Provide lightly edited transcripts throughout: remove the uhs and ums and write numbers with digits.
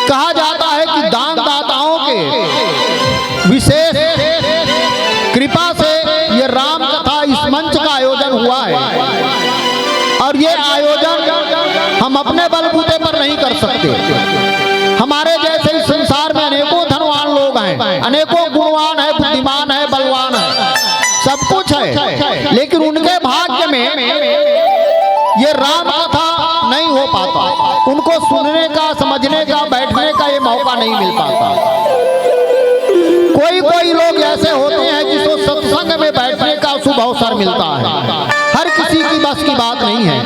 कहा जाता है कि दान दाताओं के विशेष कृपा से ये राम कथा इस मंच का आयोजन हुआ है। और ये आयोजन हम अपने बलबूते पर नहीं कर सकते। हमारे जैसे इस संसार में अनेकों धनवान लोग हैं, अनेकों गुणवान है, बुद्धिमान है, बलवान है, सब कुछ है, लेकिन उनके भाग्य में ये राम कथा नहीं हो पाता। उनको सुनने का, समझने का, बैठने का ये मौका नहीं मिल पाता। कोई कोई लोग ऐसे होते हैं जिसको सत्संग में बैठने का शुभ अवसर मिलता है। हर किसी की बस की बात नहीं है।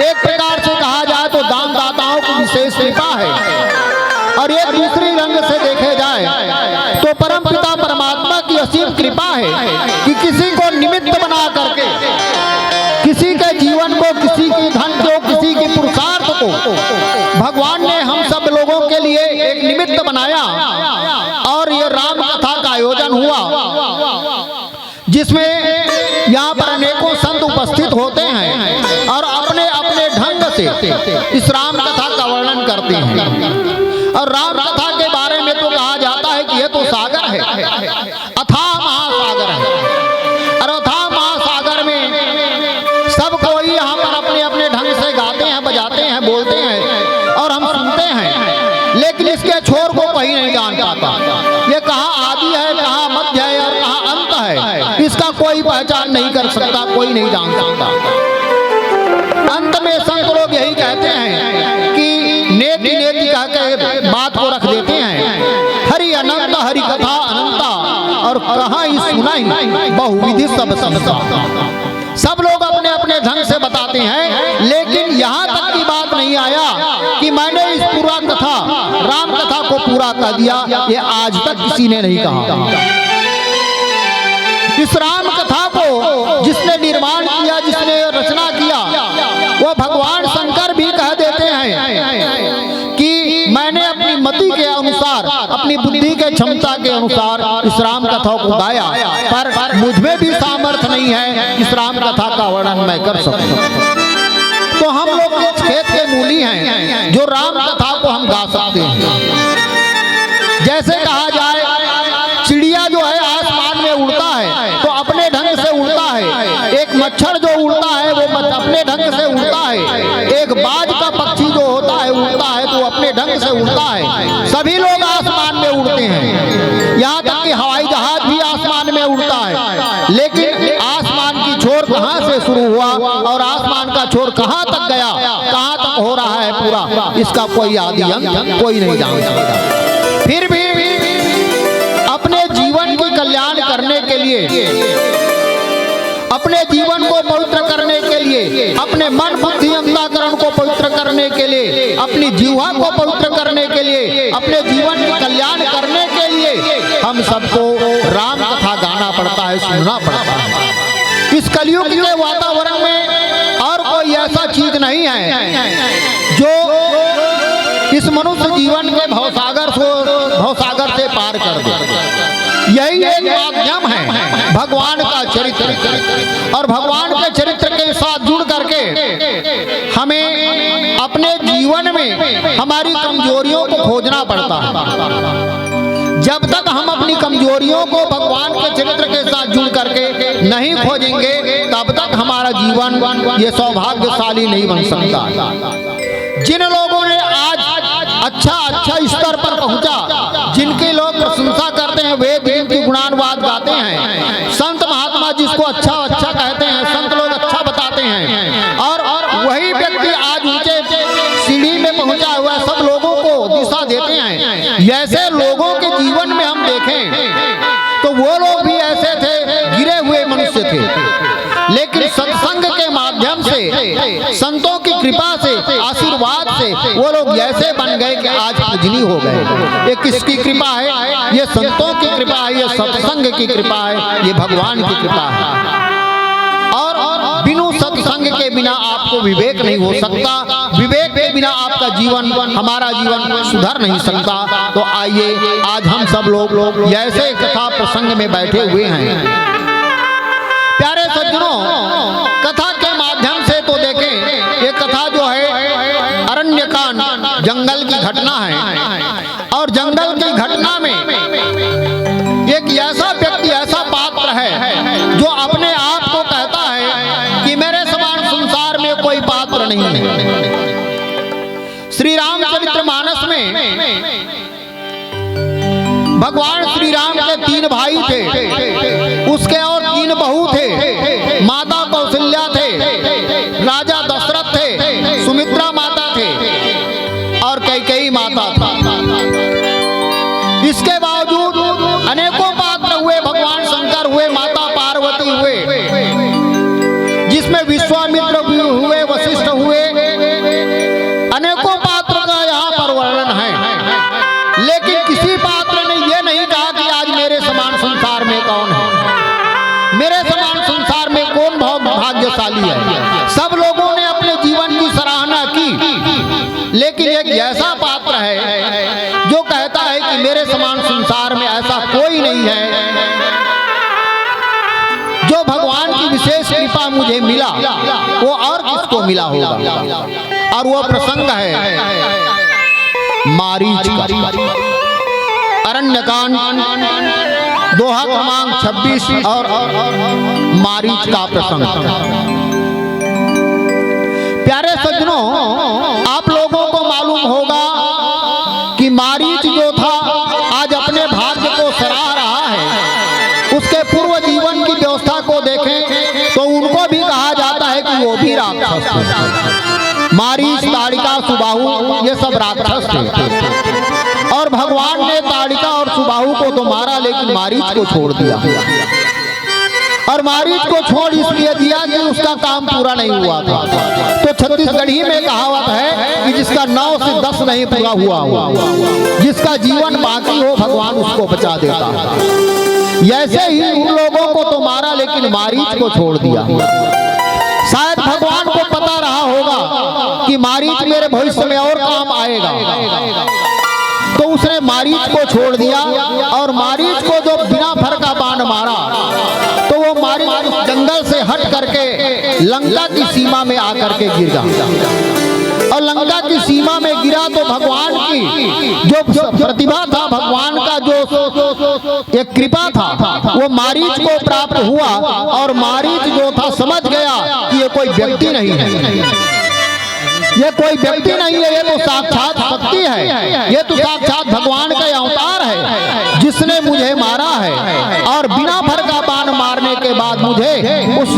एक प्रकार से कहा जाए तो दान दाताओं की विशेष कृपा है, और एक दूसरी रंग से देखे जाए तो परम पिता परमात्मा की असीम कृपा है कि किसी को निमित्त बना करके, किसी के जीवन को, किसी की धन को, किसी की पुरुषार्थ को भगवान ने हम सब लोगों के लिए एक निमित्त बनाया। और ये राम कथा का आयोजन हुआ, जिसमें यहाँ पर अनेकों संत उपस्थित होते हैं और अपने अपने ढंग से इस राम कथा का वर्णन करते हैं। और राम कथा के बारे में तो कहा जाता है कि यह तो सागर है, अथाह महासागर है। और अथाह महासागर में सब कोई यहाँ पर अपने अपने ढंग से गाते हैं, बजाते हैं, बोलते हैं और हम सुनते हैं, लेकिन इसके छोर को कोई नहीं जान पाता। ये कहाँ आदि है, कहाँ मध्य है और कहाँ अंत है, इसका कोई पहचान नहीं कर सकता, कोई नहीं जान सकता। अंत में संत लोग यही कहते हैं कि नेति नेति कह के बात को रख देते हैं। हरि अनंत, हरि कथा अनंता, और कहाँ ही सुनाई बहुविधि सब संता। सब लोग अपने अपने ढंग से बताते हैं, लेकिन यहाँ तक की बात नहीं आया कि मैंने इस पूरा कथा, राम कथा को पूरा कर दिया। ये आज तक किसी ने नहीं कहा। इस राम कथा को जिसने निर्माण किया, जिसने रचना किया, वो भगवान शंकर भी कह देते हैं कि मैंने अपनी मति के अनुसार, अपनी बुद्धि के क्षमता के अनुसार इस राम कथा को गाया, पर मुझमें भी सामर्थ्य नहीं है इस राम कथा का वर्णन मैं कर सकूं। तो हम लोग इस खेत के मूली हैं जो राम कथा को हम गा सकते हैं। जैसे कहा जाए, चिड़िया जो है आसमान में उड़ता है तो अपने ढंग से उड़ता है। एक मच्छर जो उड़ता है वो अपने ढंग से उड़ता है। एक बाज का पक्षी जो होता है उड़ता है तो अपने ढंग से उड़ता है। सभी लोग आसमान में उड़ते हैं, यहाँ तक कि हवाई जहाज भी आसमान में उड़ता है। लेकिन आसमान की छोर कहाँ से शुरू हुआ और आसमान का छोर कहाँ तक गया, कहाँ तक हो रहा है पूरा, इसका कोई आदि अंत कोई नहीं जान सकता। फिर भी अपने जीवन के कल्याण करने के लिए, अपने जीवन को पवित्र करने के लिए, अपने मन बुद्धि अंतःकरण को पवित्र करने के लिए, अपनी जीवा को पवित्र करने के लिए, अपने जीवन के कल्याण करने के लिए हम सबको राम कथा गाना पड़ता है, सुनना पड़ता है। इस कलयुग के वातावरण में और कोई ऐसा चीज नहीं है जो इस मनुष्य जीवन के भवसागर से पार कर दे। यही एक माध्यम है भगवान का चरित्र, और भगवान के चरित्र के साथ जुड़ करके हमें अपने जीवन में हमारी कमजोरियों को खोजना पड़ता है। जब तक हम अपनी कमजोरियों को भगवान के चरित्र के साथ जुड़ करके नहीं खोजेंगे, तब तक हमारा जीवन ये सौभाग्यशाली नहीं बन सकता। जिन लोगों ने आज अच्छा स्तर पर पहुंचा, जिनकी लोग प्रशंसा करते हैं, वेद की गुणानुवाद गाते हैं, संत महात्मा जिसको अच्छा कहते हैं, संत लोग अच्छा बताते हैं, और वही व्यक्ति आज ऊंचे सीढ़ी में पहुंचा हुआ सब लोगों को दिशा देते हैं। ऐसे लोगों के जीवन में हम देखें तो वो लोग भी ऐसे थे, गिरे हुए मनुष्य थे, लेकिन सत्संग के माध्यम से, संतों की कृपा से, आशीर्वाद से वो लोग ऐसे बन गए कि आज पूजनीय हो गए। ये किसकी कृपा है? ये संतों की कृपा है, ये सत्संग की कृपा है, ये भगवान की कृपा है। और बिनु सत्संग के बिना आपको विवेक नहीं हो सकता, विवेक के बिना आपका जीवन, हमारा जीवन सुधर नहीं सकता। तो आइए आज हम सब लोग ऐसे कथा प्रसंग में बैठे हुए हैं। प्यारे सज्जनों, कथा माध्यम से तो देखें, ये कथा जो है अरण्य कांड, जंगल की घटना है। और जंगल की घटना में एक ऐसा व्यक्ति, ऐसा पात्र है जो अपने आप को कहता है कि मेरे समान संसार में कोई पात्र नहीं है। श्री रामचरितमानस में भगवान श्री राम के 3 भाई थे, उसके और 3 बहू थे। माता कौशल्या थे, राजा दशरथ थे, सुमित्रा माता थे और कैकेयी माता थी। इसके बावजूद अनेकों पात्र हुए, भगवान शंकर हुए, माता पार्वती हुए, जिसमें विश्वामित्र हुए, वशिष्ठ हुए, अनेकों पात्र का यहाँ पर वर्णन है। लेकिन किसी पात्र ने यह नहीं कहा कि आज मेरे समान संसार में कौन है, मेरे समान संसार में कौन भाग्यशाली है। सब लोगों ने अपने जीवन की सराहना की, लेकिन एक ऐसा पात्र है जो कहता है कि मेरे समान संसार में ऐसा कोई नहीं है। जो भगवान की विशेष कृपा मुझे मिला वो और किसको मिला होगा। और वो प्रसंग है मारीच का। अरण्यकांड दोहा क्रमांक 26 और मारीच का प्रसंग। प्यारे सज्जनों, आप लोगों को मालूम होगा कि मारीच जो था आज अपने भाग्य को सराह रहा है। उसके पूर्व जीवन की व्यवस्था को देखें तो उनको भी कहा जाता है कि वो भी राक्षस थे। मारीच, ताड़िका, सुबाहु ये सब राक्षस थे। और भगवान ने ताड़िका और सुबाहु को तो मारा, लेकिन मारीच को छोड़ दिया। और मारीच को छोड़ इसलिए दिया कि उसका काम पूरा नहीं हुआ था। तो छत्तीसगढ़ी में कहावत है कि जिसका 9 से 10 नहीं पूरा हुआ, जिसका जीवन बाकी हो भगवान उसको बचा देता है। ऐसे ही उन लोगों को तो मारा, लेकिन मारीच को छोड़ दिया। शायद भगवान को पता रहा होगा कि मारीच मेरे भविष्य में और काम आएगा, तो उसने मारीच को छोड़ दिया। और मारीच को जो बिना फर का बाण मारा तो वो मारीच जंगल से हट करके लंका की सीमा में आकर के गिर गया। और लंका की सीमा में गिरा तो भगवान की जो प्रतिभा था, भगवान का जो एक कृपा था, वो मारीच को प्राप्त हुआ। और मारीच जो था समझ गया कि ये कोई व्यक्ति नहीं है, ये कोई व्यक्ति नहीं है, ये तो साक्षात शक्ति है, ये तो साक्षात भगवान का अवतार है जिसने मुझे मारा है। और बिना भर का बाण मारने के बाद मुझे उस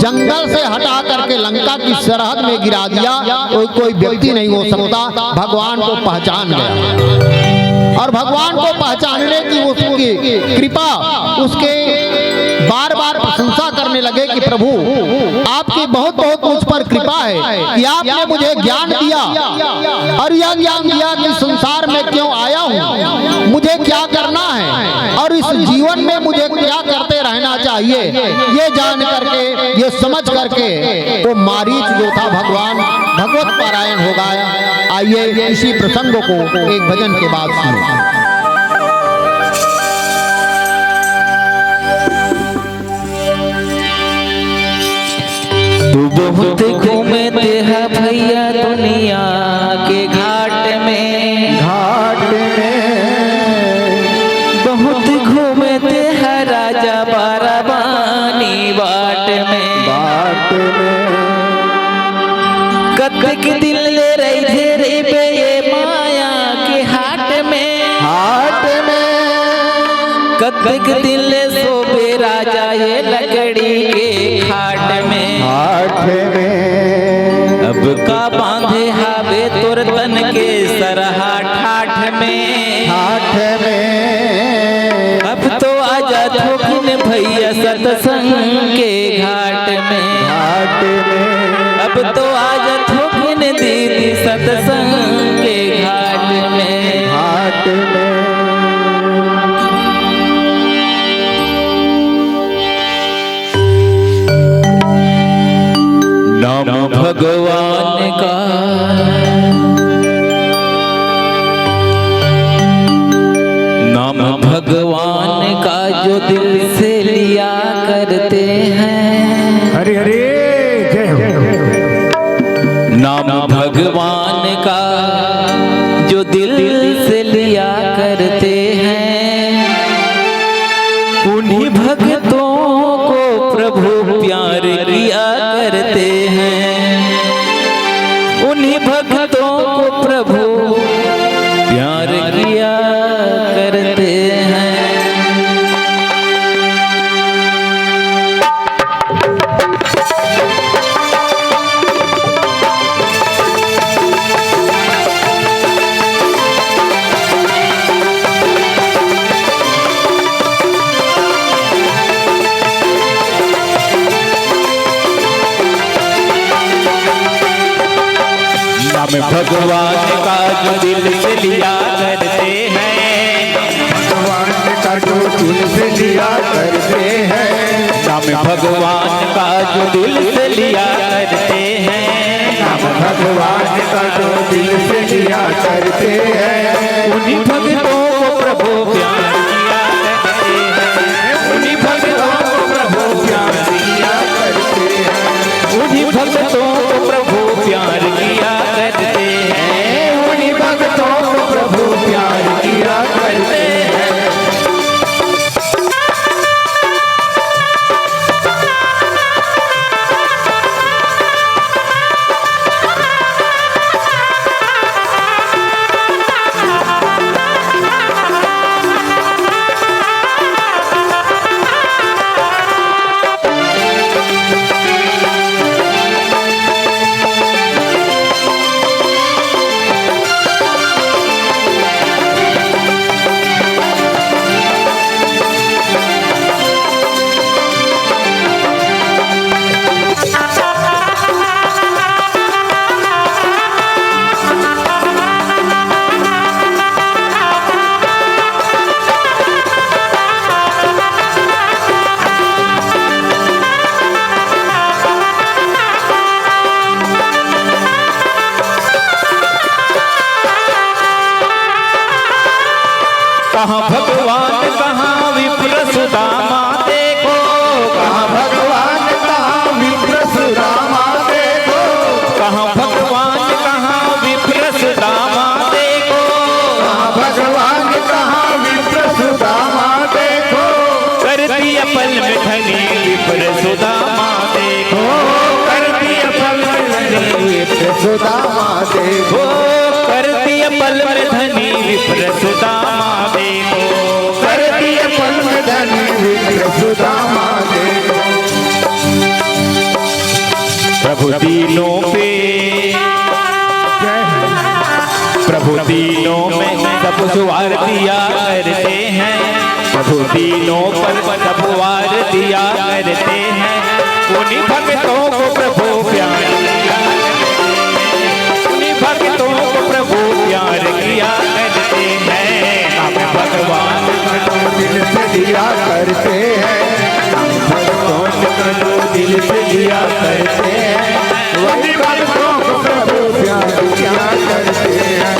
जंगल से हटा करके लंका की सरहद में गिरा दिया। कोई व्यक्ति नहीं हो सकता। भगवान को पहचान गया। और भगवान को पहचानने की उसकी कृपा, उसके बार बार प्रशंसा करने लगे कि प्रभु आपकी बहुत बहुत मुझ पर कृपा है कि आपने मुझे ज्ञान दिया। और यह ज्ञान दिया कि संसार में क्यों आया हूँ, मुझे क्या करना है और इस जीवन में मुझे क्या करते रहना चाहिए, ये जान करके, ये समझ करके वो मारीच जो था भगवान भगवत पारायण हो गया। आइए इसी प्रसंग को एक भजन के बाद सुनो। तू बहुत घूमते है भैया दुनिया के घाट में, बहुत घूमते है राजा बाराबानी बाट में। कतक दिल ले रही थे रे ये माया के हाट में, कतक दिल सोबे राजा ये लकड़ी के खाट में। अब का बांधे हावे तोर तन के सरहा ठाठ में, अब तो आजा थोकिन भैया सत्संग के घाट में, अब तो आजा थोकिन दीदी सत्संग के घाट में। नाम भगवान का नाम भगवान का जो दिल से लिया करते हैं। हरे हरे जय हो। नाम भगवान का जो करते हैं। उन्हीं भक्तों को प्रभु प्यार किया करते हैं। नाम भगवान का जो दिल से लिया करते हैं, भगवान का जो दिल से लिया करते हैं, नाम भगवान का जो दिल से लिया करते हैं, नाम भगवान का जो दिल से लिया करते हैं। उन्हीं भक्तों को प्रभु प्यार किया करते हैं। उन्हीं भक्तों को प्रभु प्यार किया करते हैं, उन्हीं भक्तों को प्रभु प्यार किया करते हैं। उन्हीं भक्तों को प्रभु प्यार किया करते हैं। कहाँ भगवान कहाँ विप्र सुदामा देखो, कहाँ भगवान कहाँ विप्र सुदामा देखो, कहाँ भगवान कहाँ विप्र सुदामा देखो, कहाँ भगवान कहाँ विप्र सुदामा देखो, कर दिया पल में धनी विप्र सुदामा देखो, कर दिया पल में विप्र सुदामा देखो, कर दिया पल में धनी विप्र सुदामा देखो, कर दिया पल में धनी विप्र सुदामा देखो। प्रभु दीनों पे, प्रभु दीनों में सब सवार दिया करते हैं। प्रभु दीनों पर सब वार दिया करते हैं। उन्हीं भक्तों को प्रभु प्यार किया करते हैं। उन्हीं भक्तों को प्रभु प्यार किया करते हैं। नाम भगवान जो दिल से लिया करते हैं, नाम भगवान का जो दिल से लिया करते हैं, वही भक्तों को प्रभु प्यार किया करते हैं।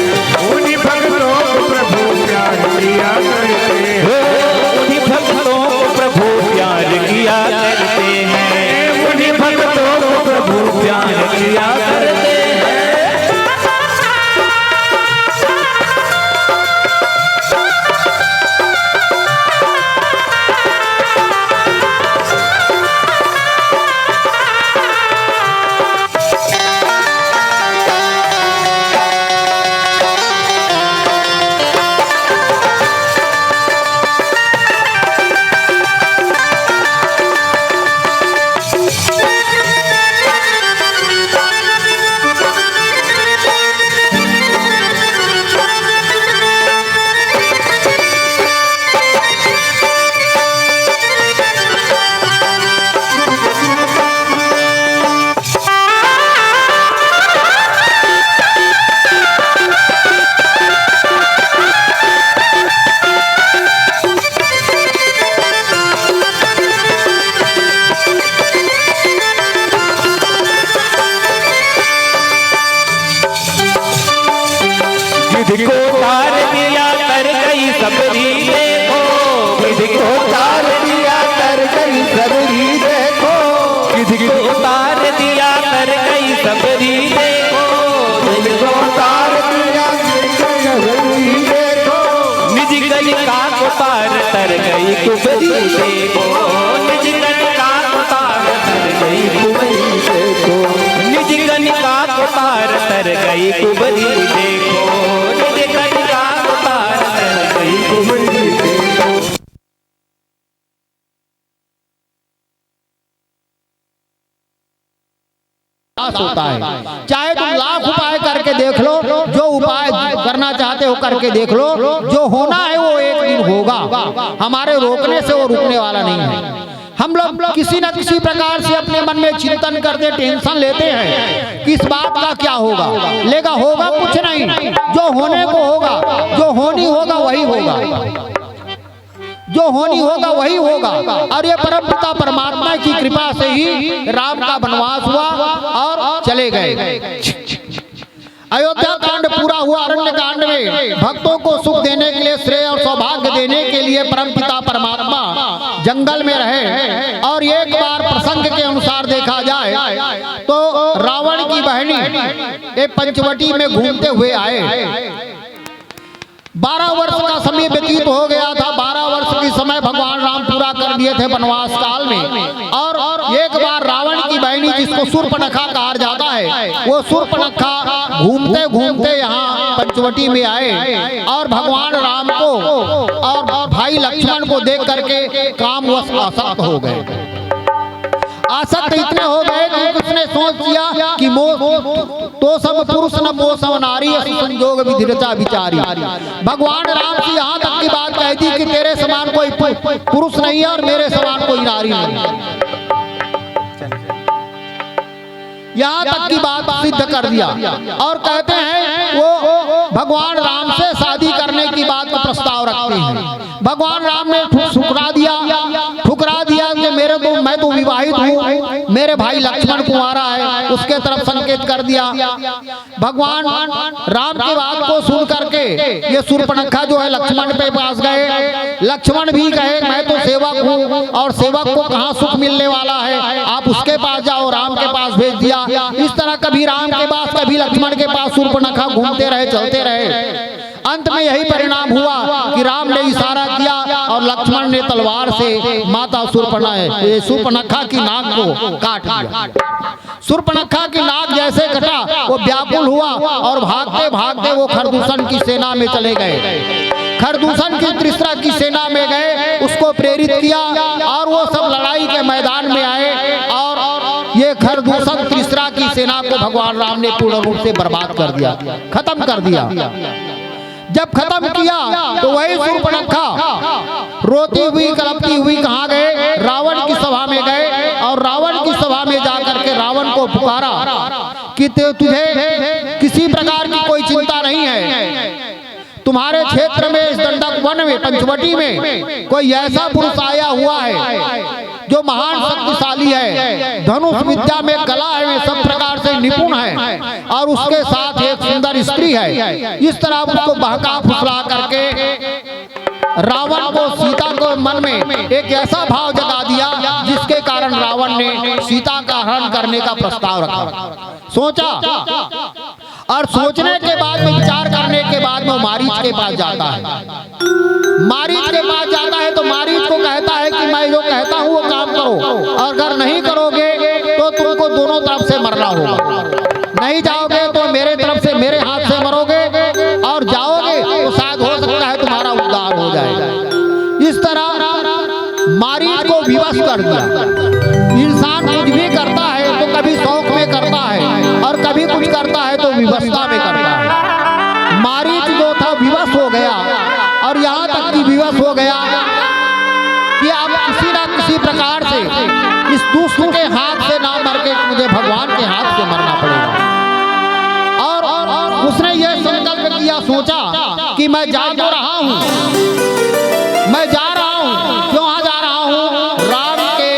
उन्हीं भक्तों को प्रभु प्यार किया करते हैं। उन्हीं भक्तों को प्रभु प्यार किया करते हैं। उन्हीं भक्तों को प्रभु प्यार किया करते हैं। विधि को तार दिया कर गई सबरी देखो, विधि को तार दिया कर गई सबरी देखो, विधि को तार दिया कर गई सबरी देखो, विधि को तार दिया कर गई सबरी देखो, निज गलिका को तार तर गई कुबरी देखो, निज गलिका को तार तर गई कुबरी देखो। कर गई कुबरी देखो, निज कज का अवतार कर गई कुबरी देखो। होता है, चाहे तुम लाख उपाय करके देख लो, जो उपाय करना चाहते हो करके देख लो, जो होना है वो एक दिन होगा। हमारे रोकने से वो रुकने वाला नहीं है। हम लोग किसी न किसी प्रकार से अपने मन में चिंतन करते, टेंशन लेते हैं कि इस बात का क्या होगा, लेगा होगा कुछ नहीं। जो होने को होगा, जो होनी होगा वही होगा, जो होनी होगा वही होगा। और ये परमपिता परमात्मा की कृपा से ही राम का वनवास हुआ और चले गए। अयोध्या कांड पूरा हुआ। अरण्य कांड में भक्तों को सुख देने के लिए, श्रेय और सौभाग्य देने के लिए परमपिता परमात्मा जंगल में रहे। और एक बार प्रसंग के अनुसार देखा जाए तो रावण की बहनी एक पंचवटी में घूमते हुए आए। 12 वर्ष का समय व्यतीत हो गया था। 12 वर्ष की समय भगवान राम पूरा कर दिए थे वनवास काल में। और एक बार रावण की बहनी, जिसको शूर्पणखा कहा जाता है, वो शूर्पणखा घूमते घूमते यहाँ पंचवटी में आए और भगवान राम को और भाई लक्ष्मण को देख करके कामवश आसक्त हो गए। आसक्त इतने हो गए कि उसने सोच किया कि तो सम पुरुष न मो सम नारी, संजोग विधिरता विचारी। भगवान राम की यहाँ तक की बात कह दी कि तेरे समान कोई पुरुष नहीं है और मेरे समान कोई नारी नहीं है। यहाँ तक की बात सिद्ध कर दिया। और कहते हैं वो भगवान राम से शादी करने की बात का प्रस्ताव रखते हैं। भगवान राम ने ठुकरा दिया कि मैं तो विवाहित हूँ, मेरे भाई लक्ष्मण कुंवारा है, उसके तरफ संकेत कर दिया। भगवान राम की बात को सुन करके ये शूर्पणखा जो है लक्ष्मण पे पास गए। लक्ष्मण भी कहे मैं तो सेवक हूँ और सेवक को कहाँ सुख मिलने वाला है, आप उसके पास जाओ। राम के पास भेज दिया। इस तरह कभी राम के पास कभी लक्ष्मण के पास शूर्पणखा घूमते रहे, चलते रहे। अंत में यही परिणाम हुआ कि राम ने इशारा किया और लक्ष्मण ने तलवार से माता शूर्पणखा की नाक को काट दिया। शूर्पणखा की नाक जैसे कटा, वो व्याकुल हुआ और भागते भागते वो खरदूषण की सेना में चले गए। खरदूषण की त्रिशरा की सेना में गए, उसको प्रेरित किया और वो सब लड़ाई के मैदान में आए। और ये खरदूषण त्रिशरा की सेना को भगवान राम ने पूर्ण रूप से बर्बाद कर दिया, खत्म कर दिया। जब खत्म किया तो वही शूर्पणखा रोती हुई कलपती हुई कहाँ गए, रावण की सभा में गए। और रावण की सभा में जाकर के रावण को पुकारा कि तुझे किसी प्रकार की कोई चिंता नहीं है, तुम्हारे क्षेत्र में इस दंडक वन में पंचवटी में कोई ऐसा पुरुष आया हुआ है जो महान शक्तिशाली है, धनुष विद्या में कला में सब प्रकार से निपुण है और उसके साथ एक सुंदर स्त्री है। इस तरह उसको बहका फुसला करके रावण को सीता को मन में एक ऐसा भाव जगा दिया जिसके कारण रावण ने सीता का हरण करने का प्रस्ताव रखा। सोचा और सोचने के बाद में, विचार करने के बाद में मारीच के पास जाता है। मारीच के पास जाता है तो मारीच को कहता है कि मैं जो कहता हूँ वो काम करो, और अगर नहीं करोगे तो तुमको दोनों तरफ से मरना होगा। नहीं जाओगे तो मेरे तरफ से, मेरे हाथ से मरोगे, और जाओगे तो शायद हो सकता है तुम्हारा उद्धार हो जाएगा। इस तरह मारीच को विवश कर दिया। इंसान कुछ भी करता है तो कभी शौक में करता है और कभी कुछ करता है तो विवशता में करता है। मारीच जो था विवश हो गया, और यहाँ तक कि विवश हो गया कि अब किसी न किसी प्रकार से इस दुष्ट के हाथ से ना मर के मुझे भगवान के हाथ से मरना पड़ेगा। और उसने ये संकल्प किया, सोचा कि मैं जा तो रहा हूँ, मैं जा रहा हूँ, क्यों जा रहा हूँ, राम के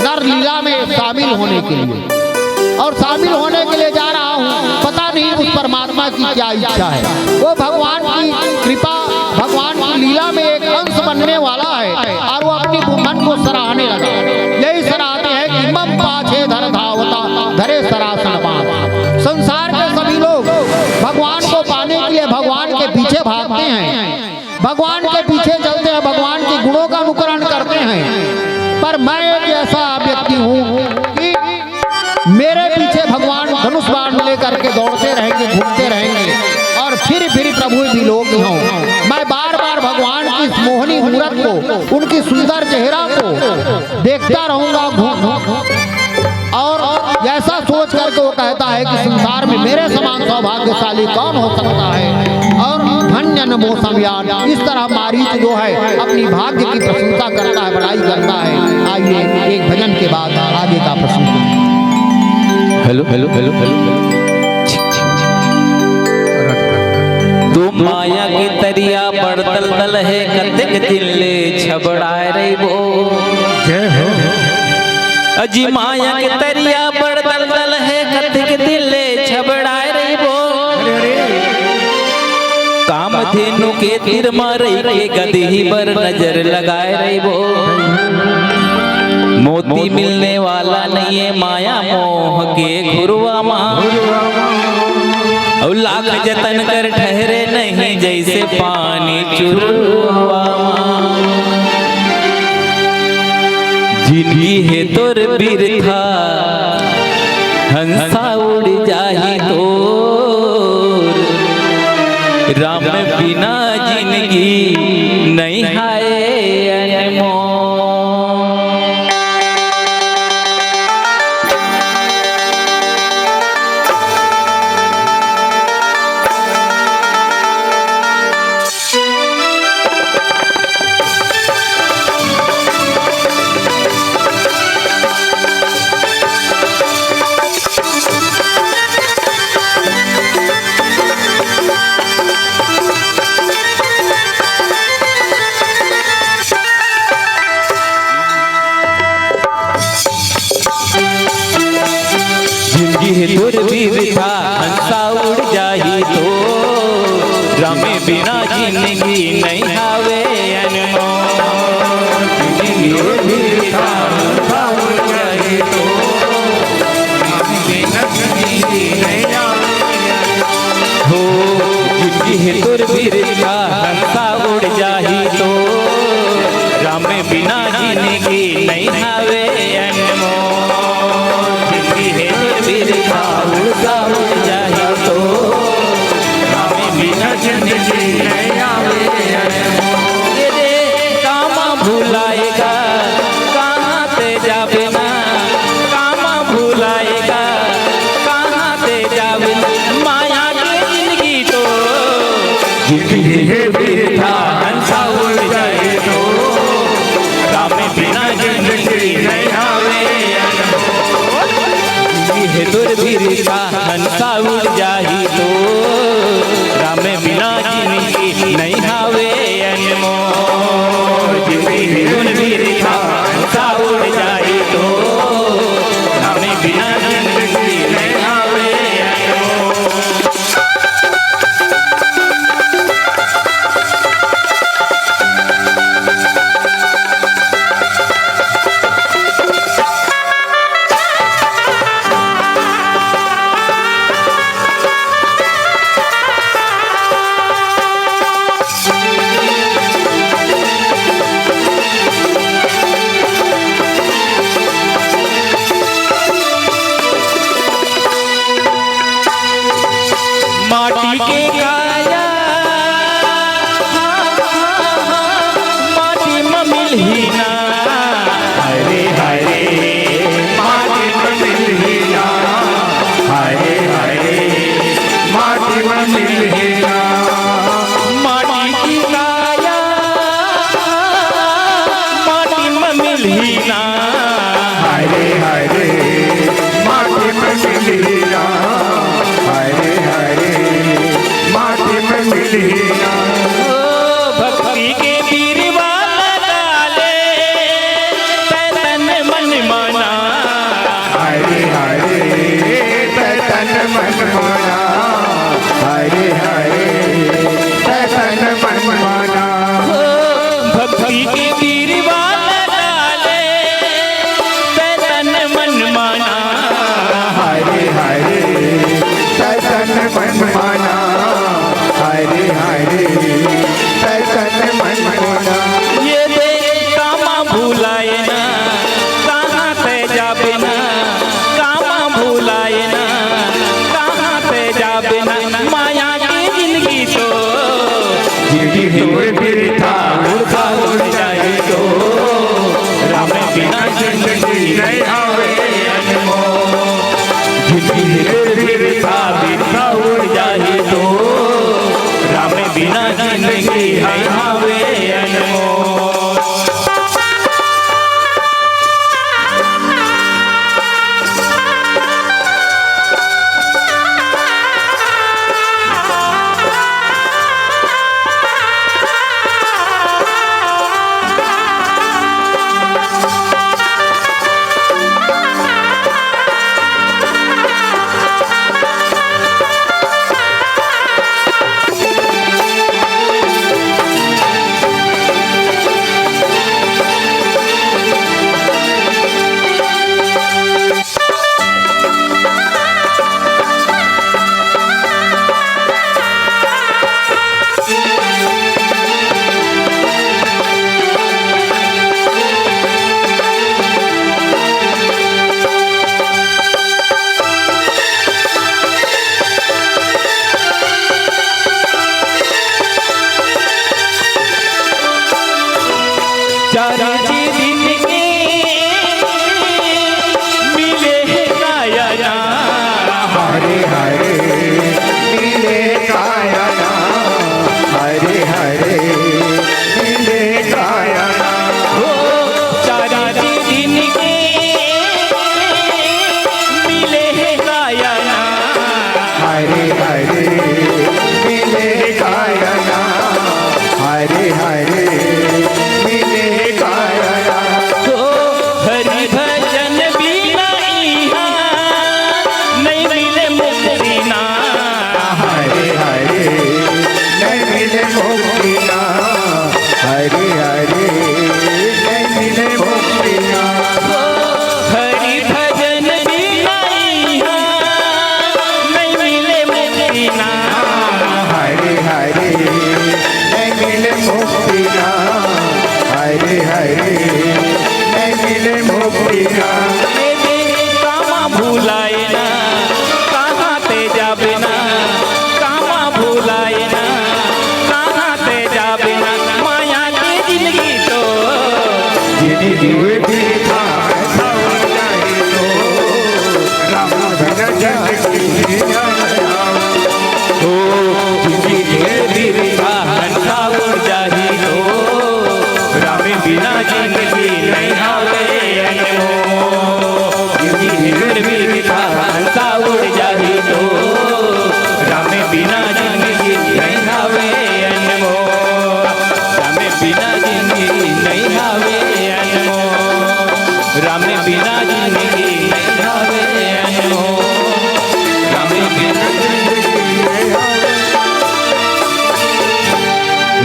नर लीला में शामिल होने के लिए। और शामिल होने के लिए जा रहा हूँ, पता नहीं उस परमात्मा की क्या इच्छा है। वो भगवान की कृपा, भगवान की लीला में एक अंश बनने वाला है। और वो अपनी मन को सराहने लगा। यही सराहते हैं कि मम पाछे धर धावता धरे सरासन पात। संसार के सभी लोग भगवान को पाने के लिए भगवान के पीछे भागते हैं, भगवान के पीछे चलते हैं, भगवान के गुणों का अनुकरण करते हैं। पर मैं एक ऐसा व्यक्ति हूँ कि मेरे पीछे भगवान धनुष बाण लेकर के दौड़ते रहेंगे, घूमते रहेंगे और फिर प्रभु भी लोग हों। मैं बार बार भगवान की इस मोहनी मूरत को, उनकी सुंदर चेहरा को देखता रहूंगा और ऐसा सोच करके वो कहता है कि संसार में मेरे समान सौभाग्यशाली कौन हो सकता है। और धन्य न मो समयान, इस तरह मारीच जो है अपनी भाग्य की प्रशंसा करता है, बड़ाई करता है। आइए एक भजन के बाद आगे का प्रश्न। हेलो हेलो हेलो हेलो तू माया की तरिया बड़ दल है, कतेक दिले छबड़ाए रे वो। जय हो। अजी माया के तरिया बड़ दल है, कतेक दिले छबड़ाए रे वो। कामधेनु के तीर मारे के गदही पर नजर लगाए रे वो। मोती मिलने वाला नहीं है माया मोह के घुरवा माँ। और लाख जतन कर ठहरे नहीं जैसे पानी चुरवा माँ। जिंदगी है तोर बिरथा हंसा उड़ जाही तोर। राम बिना जिंदगी नहीं हाय अनमोल। दूर भी था हंसा उड़ जाही तो। रमे बिना जिंदगी नहीं हावे अनमोल। जिंदगी भी था हंसा उड़ जाही तो। बिना जिंदगी नहीं हो। जिंदगी दूर भी था हंसा उड़ जाही तो। रमे बिना जिंदगी नहीं हावे अनमोल। कामा भुलाएगा कहाँ ते जावे ना। कामा भुलाएगा कहाँ ते जावे। माया की जिंदगी तो जिंदगी है बिरथा हंसा उड़ जाए तो। राम बिना जिंदगी नहीं आवे। है दुर्बिरथा हंसा उड़ जाही तो। राम बिना जिंदगी नहीं हावे अनमोल। दुर्बिरथा हंसा उड़ जाही तो। राम बिना जिंदगी नहीं हावे अनमोल। माटी के काया माटी में मिलही ना। हरे हरे माटी में मिलही ना। हरे हरे माटी में मिलही ना। माटी की काया माटी में मिलही ना। हरे हरे माटी में मिलही ना। हरे हरे माटी में मिलही ना। भक्ति के बीरवा डाले तन मन माना। हरे हरे तन मन माना। हरे हरे तन मन माना। भक्ति के बीरवा डाले तन मन माना। हरे हरे तन मन माना। हरे हरे तन मन माना। ये दे कामा भूलाए ना कहाँ ते जाबे ना। कामा भूलाए ना दूर बिरथा उड़ जाए तो राम बिना जिंदगी नहीं आवे अनमोल। जिंदगी दूर बिरथा उड़ जाए तो राम बिना जिंदगी नहीं आवे अनमोल।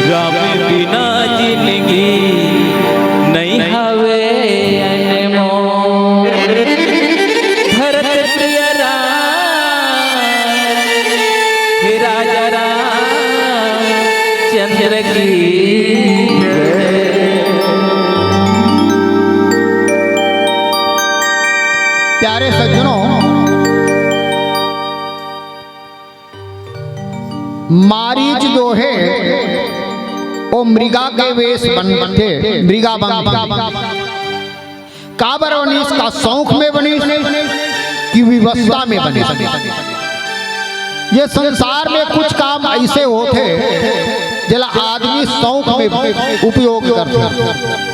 राम बिना जिंदगी नहीं हवे अनमोल। भरत प्रिय राम राजा राम चंद्र की प्यारे सज्जनों, मारीच जो है वो मृगा के वेश बनते, मृगा बन काबर बनी, इसका शौक में बनी कि विवस्था में बनी। ये संसार में कुछ काम ऐसे होते जिला आदमी शौक में उपयोग करते,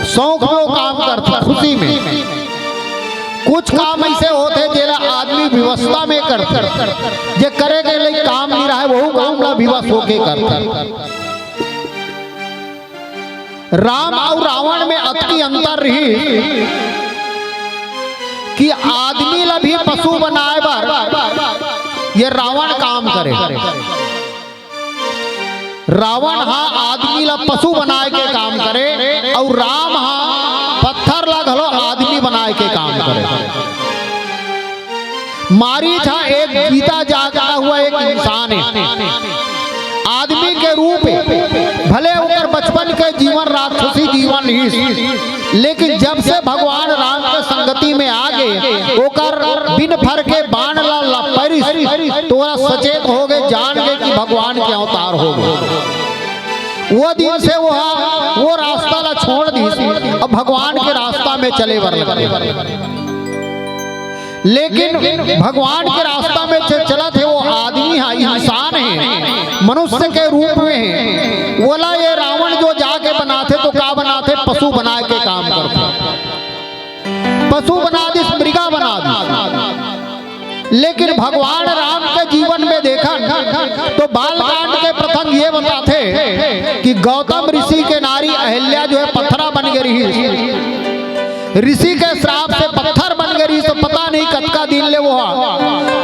शौक में वो काम करते खुशी में। कुछ काम ऐसे होते जिला आदमी विवस्था में करते, जे करे के लिए काम नहीं रहा है वो काम ला विवश होके करते। राम और रावण में अति अंतर रही कि आदमी ला भी पशु बनाए बार ये रावण काम करे। रावण हाँ आदमी ला पशु बनाए के काम करे और राम हाँ पत्थर ला घलो आदमी बनाए के काम करे। मारीच हाँ एक जीता जागता हुआ एक इंसान है, आदमी के रूप है। भले होकर बचपन के जीवन राक्षसी जीवन ही, लेकिन जब से भगवान राम के संगति में आ गए ओकर बिन भर के बाण ला परिस तोरा सचेत हो गए, जान गए कि भगवान के अवतार हो गए। वो दिन से वो रास्ता ला छोड़ दी, अब भगवान के रास्ता में चले बर लगे। लेकिन भगवान के रास्ता में चला थे वो आदमी है, इंसान है, मनुष्य के रूप में है। बोला ये रावण जो जाके बनाते तो क्या बनाते, पशु बना के काम करते, पशु बना दी, मृगा बना दी। लेकिन भगवान राम के जीवन में देखा तो बालकांड के प्रसंग ये बताते कि गौतम ऋषि के नारी अहिल्या जो है पत्थरा बन गई, ऋषि के श्राप से पत्थर बन गई। तो पता नहीं कतका दिन ले वो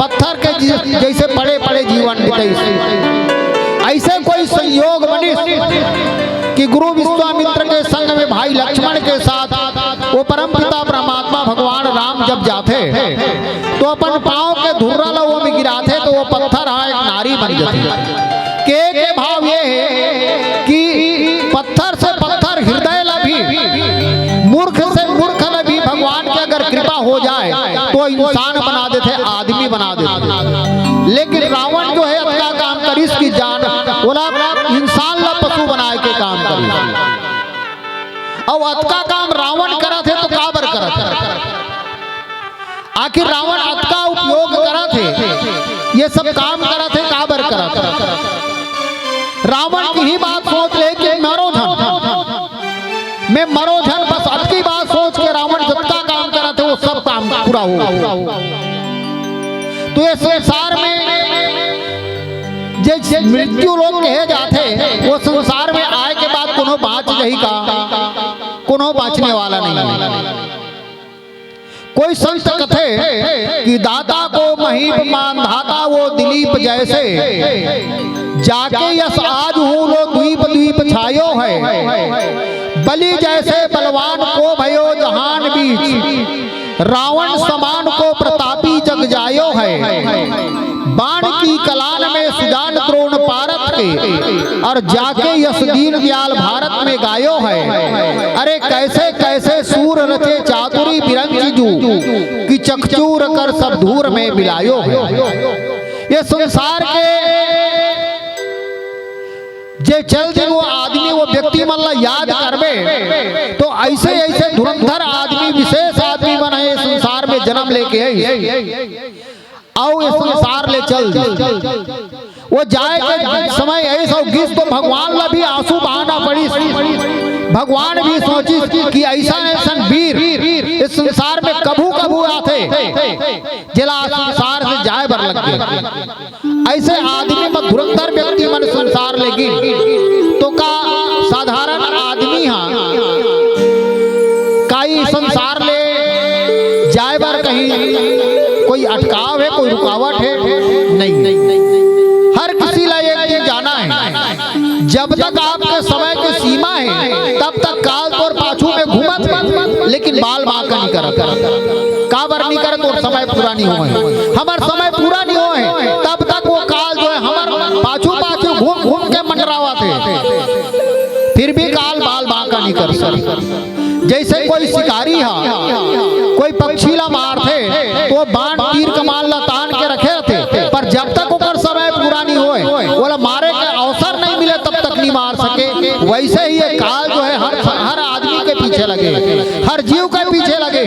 पत्थर के जैसे बड़े बड़े जीवन बीते। ऐसे कोई संयोग बनी कि गुरु विश्वामित्र के संग में भाई लक्ष्मण के साथ वो परमपिता परमात्मा भगवान राम जब जाते तो अपन पांव के धुर्रा वो में गिराते तो वो पत्थर एक नारी बन जाती। के भाव ये है कि पत्थर से पत्थर हृदय भी, मूर्ख से मूर्ख भी भगवान की अगर कृपा हो जाए तो इंसान बना देते, आदमी बना देते। लेकिन रावण जो है अपना काम करिस की जान बोला इंसान ला पशु बनाए के काम करी। अब अतका काम रावण करा थे तो काबर करा थे, आखिर रावण अतका उपयोग करा थे, ये सब काम करा थे काबर करा थे। रावण की ही बात सोच ले कि मरो धन, मैं मरो धन, बस अतकी बात सोच के रावण जितना काम करा थे वो सब काम पूरा हो। तो ये संसार में जे मृत्यु लोग कहे जाते वो संसार में आए के बाद कोनो बाँच नहीं का, कोनो बाँचने वाला नहीं। कोई संत कथे कि दाता को महीप मान धाता वो दिलीप जैसे, जाके यस आज हूँ लो द्वीप द्वीप छायो है, बलि जैसे बलवान को भयो जहान बीच, रावण समान को प्रतापी जग जायो है। बाण की कलान में सुजान द्रोण पारत के, और जाके यस दीन दयाल भारत में गायो है। अरे कैसे कैसे सूर रचे चातुरी बिरंजू, कि चकचूर कर सब धूर में मिलायो है। ये संसार के जे चल दिन वो आदमी वो व्यक्ति मन ला याद करबे तो ऐसे ऐसे धुरंधर आदमी, विशेष आदमी बने संसार में जन्म लेके आई आओ इस संसार ले चल वो जाए के समय ऐसा गिस तो भगवान ला भी आंसू बहाना पड़ी। भगवान भी सोची कि ऐसा ऐसा वीर इस संसार में कभू कभू आते जिला संसार से जाए बर लग गए। ऐसे आदमी में धुरंधर व्यक्ति मन संसार लेगी तो का साधारण आदमी हाँ काई संसार ले जाए बर कहीं कोई अटकाव है, कोई रुकावट है नहीं। हर किसी ला एक दिन जाना है। जब तक आपके समय की सीमा है तब तक काल तोर पाछू में घूमत, लेकिन बाल बांका नहीं करत, काबर नहीं करत और समय पूरा नहीं हुए। हमार समय पूरा नहीं हुए तब तक वो काल जो है हमार पाछू पाछू घूम घूम के मंडरावा थे, फिर भी काल बाल बांका नहीं कर सकता। जैसे कोई शिकारी है, कोई पक्षी ला मार थे तो बाण तीर कमान ला तान के रखे थे, पर जब तक उकर समय पूरा नहीं होए बोला मारे के अवसर नहीं मिले तब तक नहीं मार सके। वैसे ही ये काल जो है हर आदमी के पीछे लगे, हर जीव के पीछे लगे,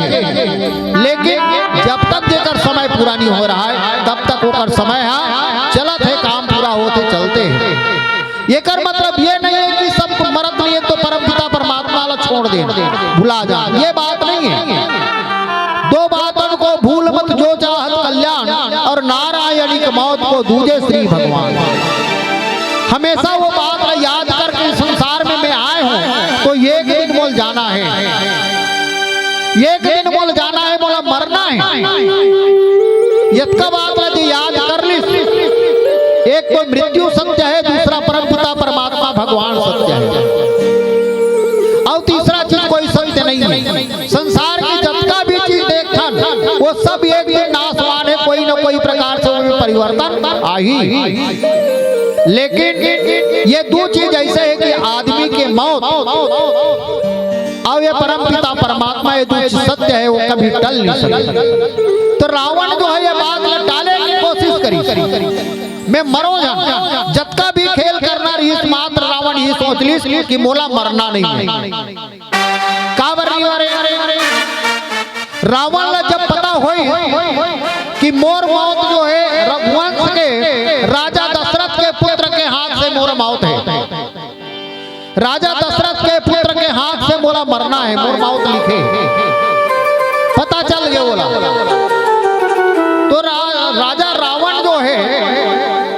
लेकिन जब तक जेकर समय पूरा नहीं हो रहा है तब तक उकर समय है चलत है, काम पूरा होते चलते हैं। ये कर मतलब ये नहीं है कि सब मरत नहीं है तो परमपिता परमात्मा ला छोड़ दे भुला जा, ये बात नहीं है। दो बातों को भूल मत जो चाहत कल्याण, और नारायणी की मौत को दूजे श्री भगवान। हमेशा वो बात याद करके संसार में मैं आए हूँ तो एक दिन बोल जाना है, एक दिन बोल जाना है, बोला मरना है। यत्का बात याद कर ली, एक तो मृत्यु सत्य है, दूसरा परमपिता परमात्मा भगवान सत्य है, और तीसरा चीज कोई सत्य नहीं है। संसार की जितना भी चीज देखन वो सब एक दिन नाशवान है, कोई न कोई प्रकार से उनमें परिवर्तन आ ही। लेकिन ये दो चीज ऐसे है कि आदमी के मौत और ये परमपिता परमात्मा ये दो सत्य है, वो कभी टल नहीं सकता। तो रावण जो है ये बात टाले की कोशिश करी, मैं मरो जा, जतका भी खेल करना रही मात्र रावण ये सोच सोच ली कि मोला मरना नहीं है। काबर नहीं अरे रावण ने जब पता हुई कि मोर मौत जो है रघुवंश के राजा दशरथ के पुत्र के हाथ से मोर मौत है, राजा दशरथ के पुत्र के हाथ से मोला मरना है, मोर मौत लिखे पता चल गया बोला। तो राजा रावण जो है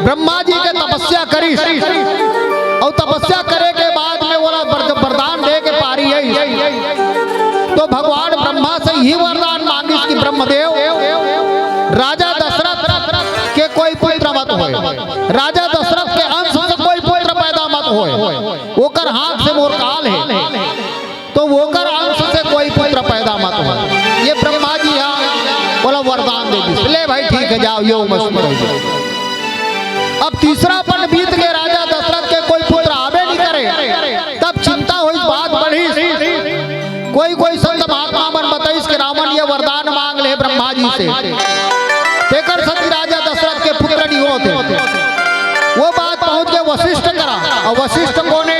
ब्रह्मा जी के तपस्या करी और तपस्या करे के बाद में बोला वरदान दे के पारी है। तो भगवान ब्रह्मा से ही वरदान मांगी कि ब्रह्मदेव राजा दशरथ के कोई पुत्र मत होए, राजा दशरथ के अंश से कोई पुत्र पैदा मत होए, ओकर हाथ से मोर काल है तो ओकर अंश से कोई पुत्र पैदा मत होए। ये ब्रह्मा जी यहाँ बोला वरदान दे दी, ले भाई ठीक है जाओ यो मस्त रहो। अब तीसरा पन बीत के राजा दशरथ के कोई पुत्र आवे नहीं करे, तब चिंता हुई, बात बढ़ी। कोई संत महात्मा मन बताइस कि रावण ये वरदान मांग ले ब्रह्मा जी से, तेकर सती राजा दशरथ के पुत्र नहीं होते। वो बात पहुंच के वशिष्ठ करा, और वशिष्ठ कोने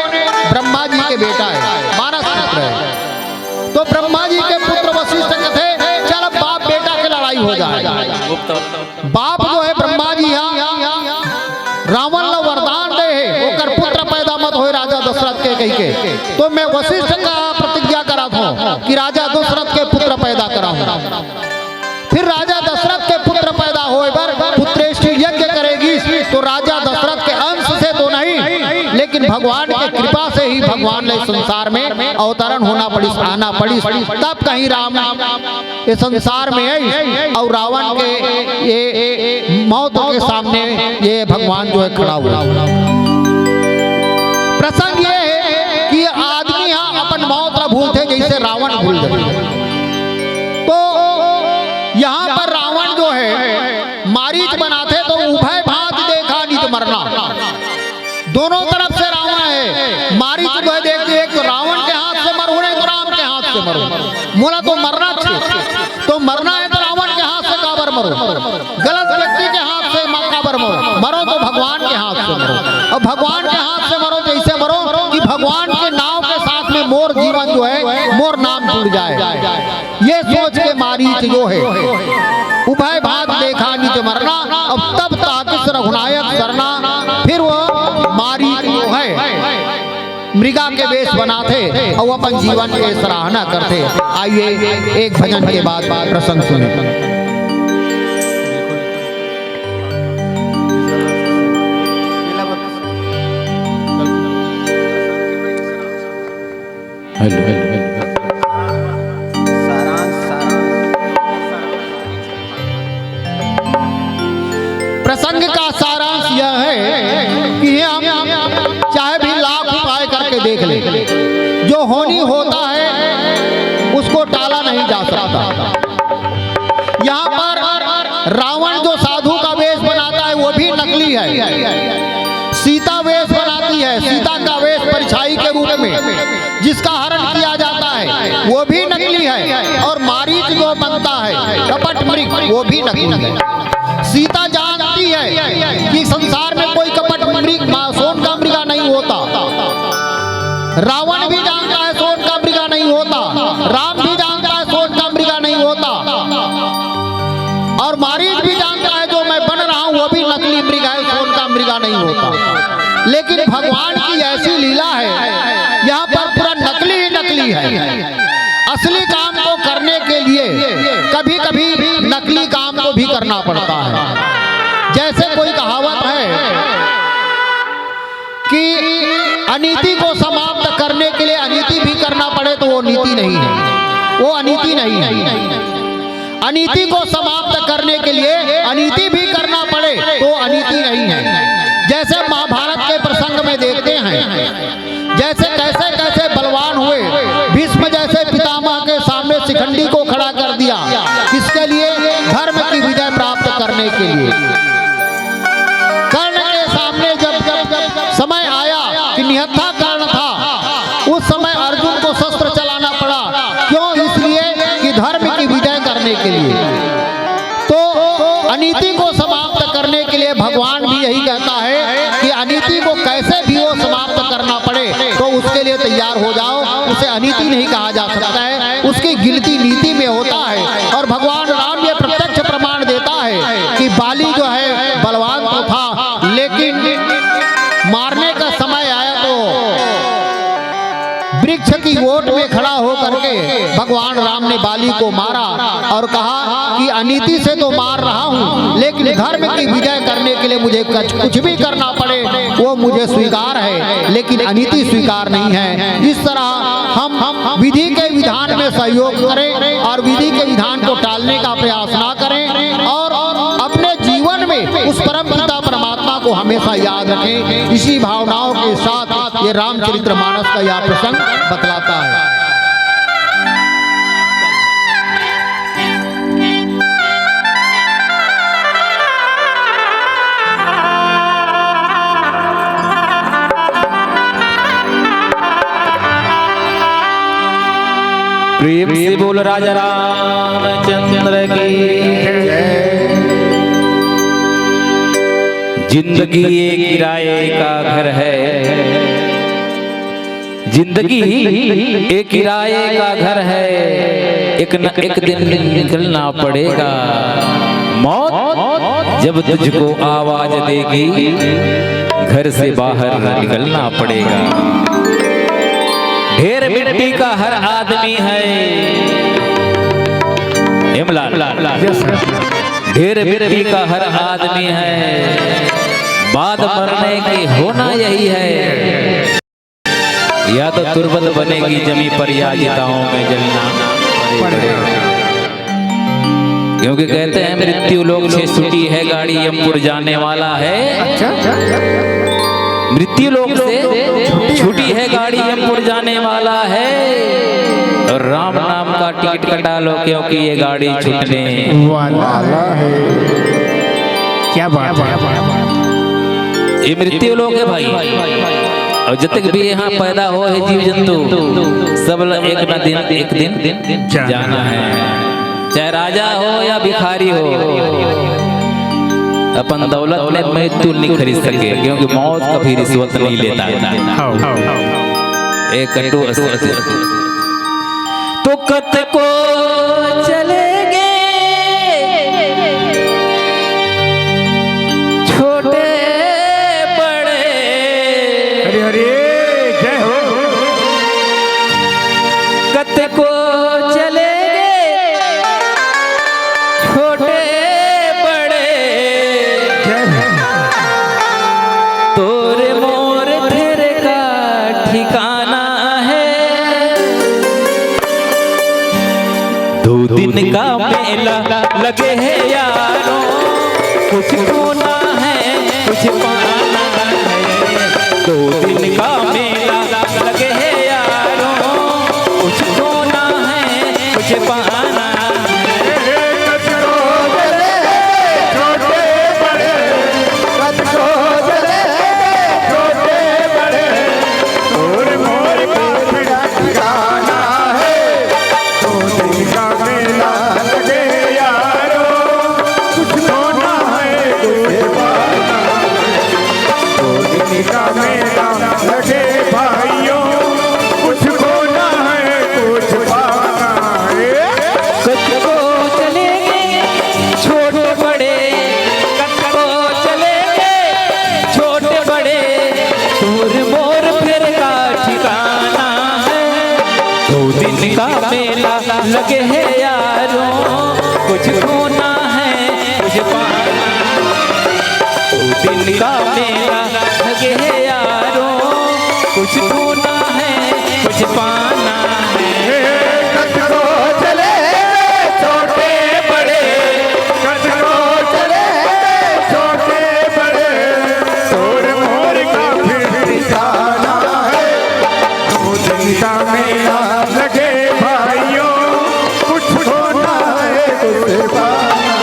ब्रह्मा जी के बेटा है, मानस पुत्र है। तो ब्रह्मा जी के पुत्र वशिष्ठ थे, चल बाप बेटा की लड़ाई हो जाए। बाप जो है ब्रह्मा जी यहाँ रावण ला वरदान दे है ओकर पुत्र पैदा मत हो राजा दशरथ के कही के। तो मैं वशिष्ठ का प्रतिज्ञा करा था कि राजा दशरथ के पुत्र पैदा कराऊं। फिर राजा दशरथ के पुत्र पैदा होए पर पुत्रेष्टि यज्ञ करेगी, तो राजा दशरथ के अंश से तो नहीं, लेकिन भगवान की कृपा से ही भगवान ने संसार में अवतरण होना पड़ी, आना पड़ी, तब कहीं राम ये संसार में आई और रावण के ये मौत के सामने ये भगवान जो है खड़ा हुआ। प्रसंग ये है कि आदमी यहाँ अपन मौत न भूलते जैसे रावण भूल गए। तो यहाँ पर रावण जो है मारीच बनाते तो उभय भात देखा नहीं तो मरना, दोनों तरफ से रावण है। मारीच जो है देखते एक तो रावण के हाथ से मरो नहीं तो राम के हाथ से मरो, मोला तो मरना चाहिए, तो मरना है तो रावण के हाथ से काबर मरो, गलत व्यक्ति के हाथ से काबर मरो, मरो तो भगवान के हाथ से मरो, और भगवान के हाथ से मरो जैसे मरो कि भगवान के नाम के साथ में मोर जीवन जो है मोर नाम जुड़ जाए। ये सोच के मारीच जो है उभय भाग देखा नहीं तो मरना, अब तब ताकिस रघुनायक सरना। फिर वो मारीच जो है मृगा के वेश बनाते और अपन जीवन की सराहना करते। आइए एक भजन के बाद प्रसंग सुने। प्रसंग का सारांश यह है कि हम चाहे भी लाख उपाय करके देख ले, जो होनी होता है उसको टाला नहीं जा सकता। यहाँ पर रावण जो साधु का वेश बनाता है वो भी नकली है, सीता वेश बनाती है, सीता का वेश परिछाई के रूप में जिसका हरण किया जाता है वो भी नकली है, और मारीच जो बनता है कपट मृग वो भी नकली है। सीता जानती है कि संसार में कोई कपट मृग सोन का मृगा नहीं होता, रावण भी जानता है सोन का मृगा नहीं होता, राम भी जानता है सोन का मृगा नहीं होता, और मारीच भी जानता है जो मैं बन रहा हूं वो भी नकली मृगा है, सोन का मृगा नहीं होता। लेकिन भगवान की ऐसी लीला है यहाँ पर पूरा नकली ही नकली है। असली काम को करने के लिए कभी कभी नकली काम को भी करना पड़ता है। जैसे कोई कहावत है कि अनीति को समाप्त करने के लिए अनीति भी करना पड़े तो वो नीति नहीं है, वो अनीति नहीं है। अनीति को समाप्त करने के लिए अनीति भी करना पड़े तो अनीति नहीं है। जैसे महाभारत के प्रसंग में देखते हैं जैसे कैसे कैसे बलवान हुए, भीष्म जैसे पितामह के सामने शिखंडी को खड़ा कर दिया, किसके लिए? धर्म की विजय प्राप्त करने के लिए। कर्ण के सामने जब समय आया कि निहत्था कर्ण था, उस समय अर्जुन को शस्त्र चलाना पड़ा, क्यों? इसलिए कि धर्म की विजय करने के लिए। तो अनीति को समाप्त करने के लिए भगवान भी यही कहता है कि अनीति को कैसे भी वो समाप्त करना पड़े गिनती नीति में होता है। और भगवान राम ये प्रत्यक्ष प्रमाण देता है कि बाली जो है बलवान तो था, लेकिन मारने का समय आया तो वृक्ष की ओट में खड़ा होकर के भगवान राम ने बाली को मारा और कहा कि अनीति से तो मार रहा हूं, लेकिन धर्म की विजय करने के लिए मुझे कुछ भी करना पड़े वो मुझे स्वीकार है, लेकिन अनीति स्वीकार नहीं है। इस तरह हम विधि के विधान में सहयोग करें और विधि के विधान को टालने का प्रयास ना करें और अपने जीवन में उस परम पिता परमात्मा को हमेशा याद रखें। इसी भावनाओं के साथ ये रामचरितमानस का यह प्रसंग बतलाता है। प्रेम से बोल राजा रामचंद्र की। जिंदगी एक किराए का घर है, जिंदगी एक किराए का घर है, एक न एक दिन निकलना पड़ेगा। मौत जब तुझको आवाज देगी घर से बाहर निकलना पड़ेगा। ढेर मिट्टी का हर आदमी है, ढेर मिट्टी का हर आदमी है, बात मरने की होना यही है। या तो तुरबत बनेगी जमी पर या चिताओं में जलना पड़ेगा। क्योंकि कहते हैं मृत्यु लोक से छूटी है गाड़ी, यमपुर जाने वाला है। मृत्यु लोक से छूटी है गाड़ी, यमपुर जाने वाला है। और राम नाम का टिकट कटा लो, क्योंकि ये गाड़ी छूटने वाला है। क्या बात है, ये मृत्यु लोक है भाई। और जब तक भी यहाँ पैदा हो है जीव जंतु, सब एक दिन जाना है। चाहे राजा हो या भिखारी हो, अपन दौलत में मृत्यु नहीं खरीद सके, क्योंकि मौत कभी रिश्वत नहीं लेता। एक कटु तो कत को चलेंगे छोटे बड़े। हरे हरे जय हो। कत को चलेंगे छोटे बड़े, तोरे मोर तेरे का ठिकाना है। दो दिन का मेला लगे है यारों, कुछ खोना है कुछ पाना है। दो दिन का मेला लगे है यारों, कुछ खोना है कुछ पाना है। लगे है यारों, कुछ खोना है कुछ पाना। दो दिन का मेला लगे है यारों, कुछ खोना है कुछ पाना है। कचरो चले छोटे बड़े, कचरो चले छोटे बड़े, तोर मोर का फिर जाना है। दो दिन का मेला लगे भाइयों, कुछ होना है कुछ पाना।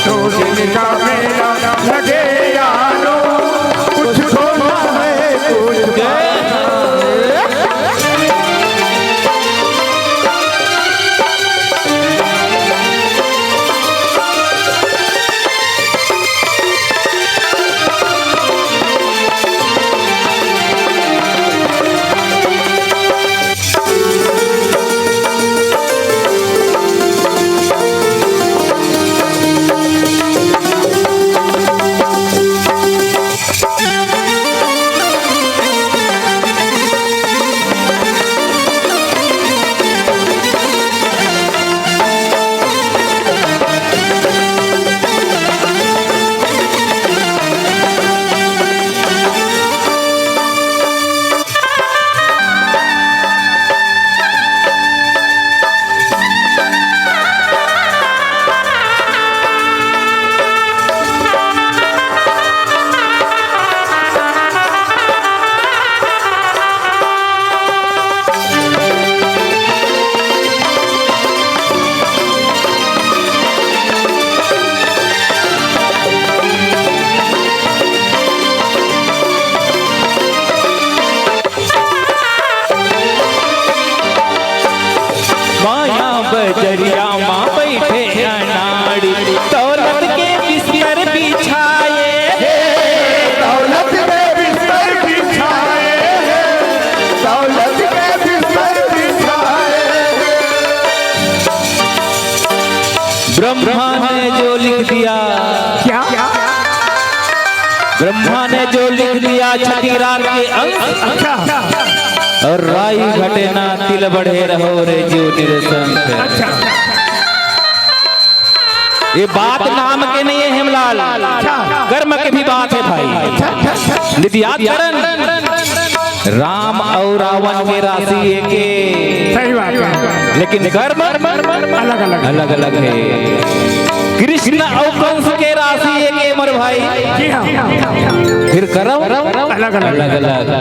दो दिन का मेला लगे यारों, ब्रह्मा ने जो लिख दिया, क्या ब्रह्मा ने जो लिख दिया छठी रात के अंश, अच्छा और राई घटे ना तिल बढ़े रहो रे जीव निरसंत। अच्छा ये बात नाम के नहीं है हेमलाल, कर्म के भी बात है भाई। नित्याचरण राम और रावण के राशि एक है, सही बात है, लेकिन कर्म अलग अलग अलग अलग है। कृष्ण और कंस के राशि एक है मर भाई, जी हाँ, फिर कर्म अलग अलग अलग अलग।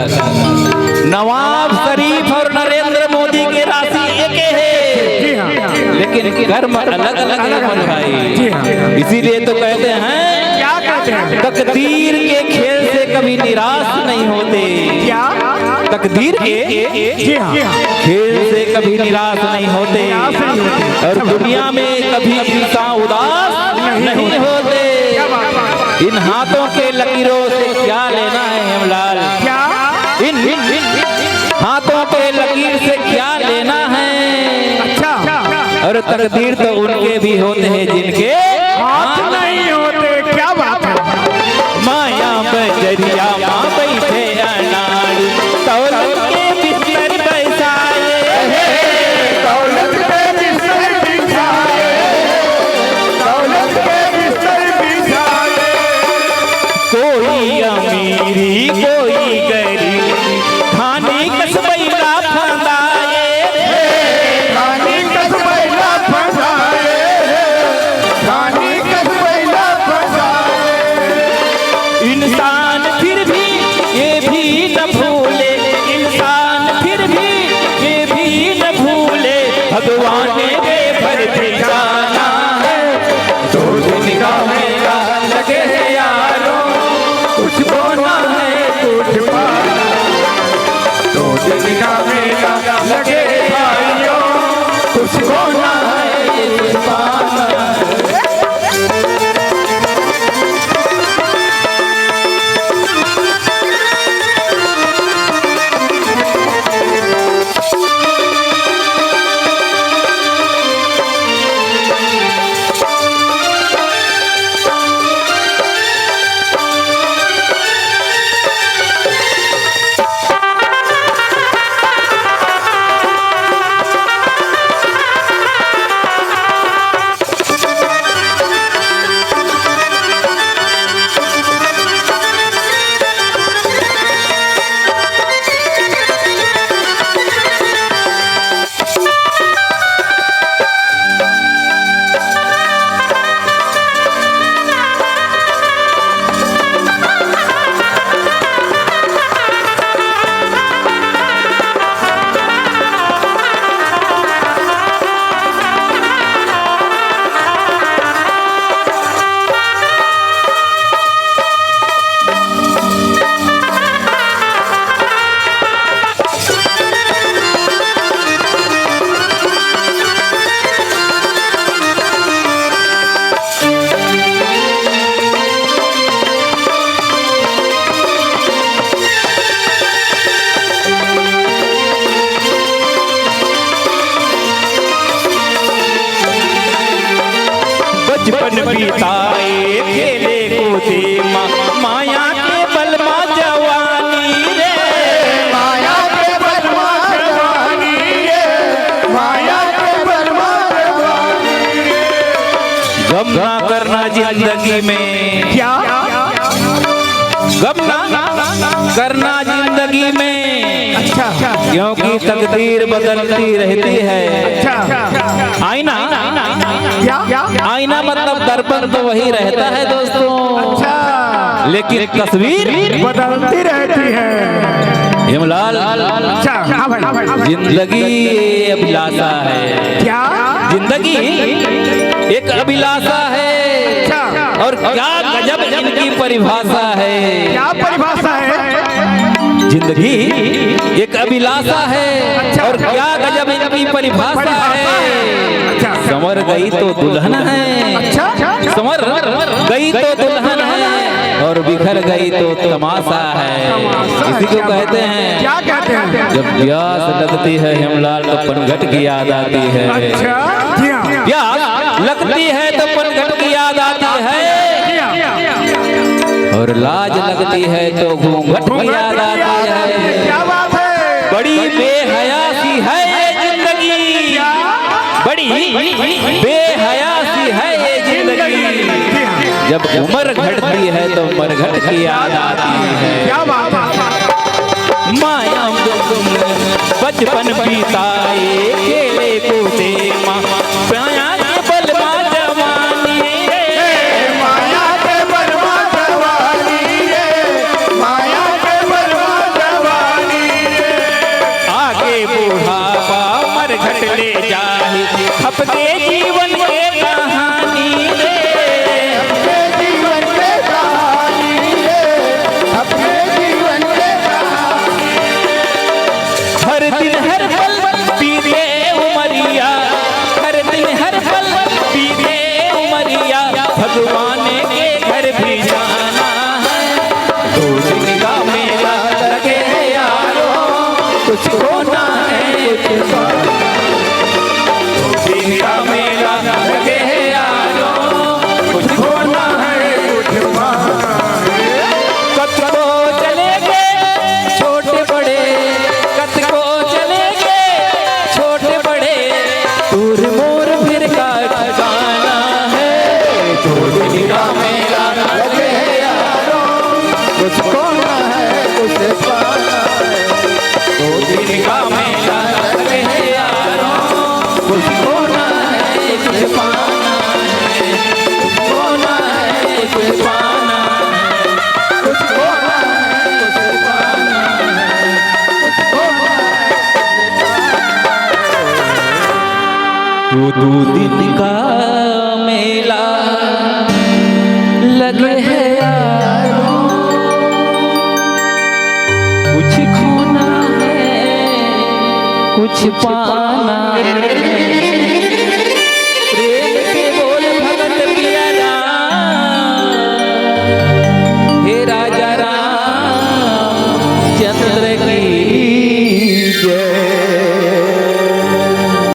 नवाब शरीफ और नरेंद्र मोदी के राशि एक है, जी हाँ, लेकिन कर्म अलग अलग है मर भाई। जी हाँ, इसीलिए तो कहते हैं क्या कहते हैं, तकदीर के खेल से कभी निराश नहीं होते। क्या तकदीर के जी हाँ, खेल से कभी निराश नहीं होते, और दुनिया में कभी इंसान उदास नहीं होते। इन हाथों के लकीरों से क्या लेना है हेमलाल, क्या इन हाथों के लकीर से क्या लेना है। अच्छा और तकदीर तो उनके भी होते हैं जिनके हाथ नहीं होते, क्या बात है, माया बजरिया माँ बैठे अनाड़, दौलत के बिस्तर बैसाए, दौलत के बिस्तर बिछाए, दौलत के बिस्तर बिछाए, कोई अमीरी कोई गरीब, खानी कसबैला फंदाए, रानी कसबैला फंसाए, रानी कसबैला फंसाए, इंसान फिर भी ये भी न भूले, इंसान फिर भी ये भी न भूले, भगवान ने बेफर ठिकाना है। तो दुनिया में लगे हैं यारों, कुछ बोना है कुछ पाना, तो दिखा मेरा लगे भाइयों, कुछ बोना है कुछ पाना। बचपन बीताए खेले कूदे माया के बलमा जवानी रे, माया के बलमा जवानी रे, माया के बलमा जवानी रे, गम ना करना जिंदगी में, क्या गम ना करना जिंदगी में, अच्छा क्योंकि तकदीर बदलती रहती है। अच्छा आईना क्या आईना मतलब दर्पण तो वही रहता है दोस्तों, अच्छा लेकिन तस्वीर बदलती रहती है। हेमलाल अच्छा हाँ भाई, जिंदगी अभिलाषा है, क्या जिंदगी एक अभिलाषा है, और क्या गजब इनकी परिभाषा है। क्या परिभाषा है, जिंदगी एक अभिलाषा है, और क्या गजब इनकी परिभाषा है। संवर गई तो दुल्हन है, संवर गई तो दुल्हन है, और बिखर गई तो तमाशा है। इसी को कहते हैं, क्या कहते हैं, जब प्यास लगती है हेमलाल तो पनघट की याद आती है। अच्छा जी हाँ, प्यास लगती है तो पनघट की याद आती है, और लाज लगती है तो घूंघट की याद आती है। क्या बात है, बड़ी बेहयासी है ये जिंदगी, बड़ी बेहयासी है ये जिंदगी, जब उम्र घटती है तो मरघट की याद आती है। क्या बात है, माया बचपन बीताए खेले कूदे माँ, माया के बल माँ जवानी रे, माया के बलवा जवानी रे, माया के बलवा जवानी रे। आगे बूढ़ापा मरघट ले जाए, अपने जीवन के कहानी रे, अपने जीवन के कहानी रे, अपने जीवन के कहानी। हर दिन हर पल बीते उमरिया, हर दिन हर पल बीते उमरिया, भगवान के घर भी जाना है, दो दिन का मेला लगे यारो, कुछ खोना है कुछ पाना, दो दिन का मेला लगे यारो, कुछ खोना है कुछ पाना। कत को चलेंगे छोटे बड़े, कत को चलेंगे छोटे बड़े, दूर मोर फिर का ठिकाना है, दो दिन का मेला लगे यारो, कुछ खोना है कुछ पाना है, दो दिन का मेला लगे यारो, कुछ खोना है कुछ पाना है, कुछ खोना है कुछ पाना है, कुछ खोना है कुछ पाना है, कुछ खोना है। दो दिन का मेला लगे है यारो, कुछ खोना है कुछ पाना है, प्रेम से बोल भगत पिया राम, हे राजा राम चंद्र की